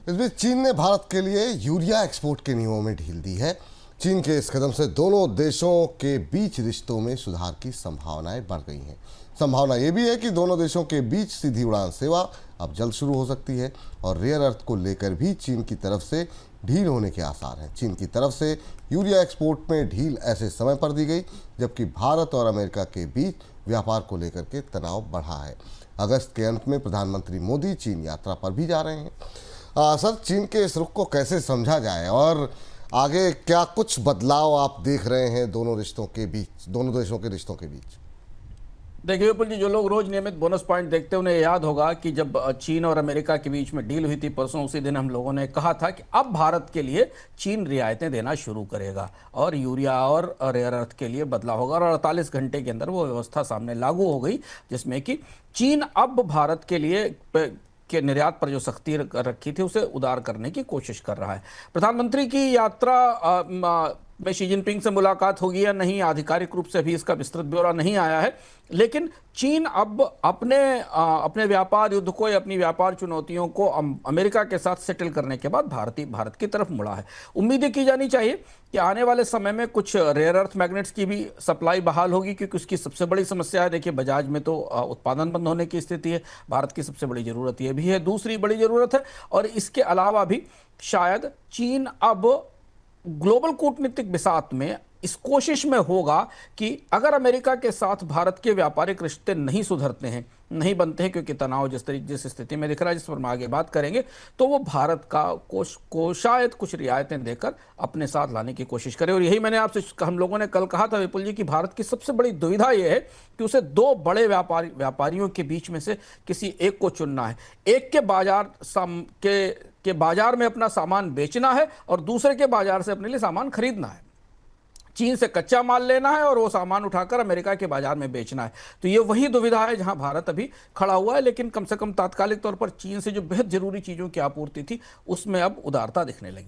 इस बीच चीन ने भारत के लिए यूरिया एक्सपोर्ट के नियमों में ढील दी है। चीन के इस कदम से दोनों देशों के बीच रिश्तों में सुधार की संभावनाएं बढ़ गई हैं। संभावना ये भी है कि दोनों देशों के बीच सीधी उड़ान सेवा अब जल्द शुरू हो सकती है और रेयर अर्थ को लेकर भी चीन की तरफ से ढील होने के आसार हैं। चीन की तरफ से यूरिया एक्सपोर्ट में ढील ऐसे समय पर दी गई जबकि भारत और अमेरिका के बीच व्यापार को लेकर के तनाव बढ़ा है। अगस्त के अंत में प्रधानमंत्री मोदी चीन यात्रा पर भी जा रहे हैं। सर, चीन के इस रुख को कैसे समझा जाए और आगे क्या कुछ बदलाव आप देख रहे हैं दोनों देशों के रिश्तों के बीच? देखिए विपुल जी, जो लोग रोज नियमित बोनस पॉइंट देखते हैं उन्हें याद होगा कि जब चीन और अमेरिका के बीच में डील हुई थी परसों, उसी दिन हम लोगों ने कहा था कि अब भारत के लिए चीन रियायतें देना शुरू करेगा और यूरिया और रेयर अर्थ के लिए बदलाव होगा और 48 घंटे के अंदर वो व्यवस्था सामने लागू हो गई जिसमें कि चीन अब भारत के लिए के निर्यात पर जो सख्ती रखी थी उसे उदार करने की कोशिश कर रहा है। प्रधानमंत्री की यात्रा में शी जिनपिंग से मुलाकात होगी या नहीं, आधिकारिक रूप से भी इसका विस्तृत ब्यौरा नहीं आया है, लेकिन चीन अब अपने व्यापार युद्ध को या अपनी व्यापार चुनौतियों को अमेरिका के साथ सेटल करने के बाद भारत की तरफ मुड़ा है। उम्मीदें की जानी चाहिए कि आने वाले समय में कुछ रेयर अर्थ मैग्नेट्स की भी सप्लाई बहाल होगी, क्योंकि उसकी सबसे बड़ी समस्या है, देखिए बजाज में तो उत्पादन बंद होने की स्थिति है। भारत की सबसे बड़ी जरूरत यह भी है, दूसरी बड़ी जरूरत है। और इसके अलावा भी शायद चीन अब ग्लोबल कूटनीतिक बिसात में इस कोशिश में होगा कि अगर अमेरिका के साथ भारत के व्यापारिक रिश्ते नहीं सुधरते हैं, नहीं बनते हैं, क्योंकि तनाव जिस स्थिति में दिख रहा है, जिस पर हम आगे बात करेंगे, तो वो भारत को शायद कुछ रियायतें देकर अपने साथ लाने की कोशिश करे। और यही मैंने आपसे हम लोगों ने कल कहा था विपुल जी कि भारत की सबसे बड़ी दुविधा यह है कि उसे दो बड़े व्यापारियों के बीच में से किसी एक को चुनना है। एक के बाजार में अपना सामान बेचना है और दूसरे के बाजार से अपने लिए सामान खरीदना है। चीन से कच्चा माल लेना है और वो सामान उठाकर अमेरिका के बाजार में बेचना है। तो ये वही दुविधा है जहां भारत अभी खड़ा हुआ है, लेकिन कम से कम तात्कालिक तौर पर चीन से जो बेहद जरूरी चीजों की आपूर्ति थी उसमें अब उदारता दिखने लगी।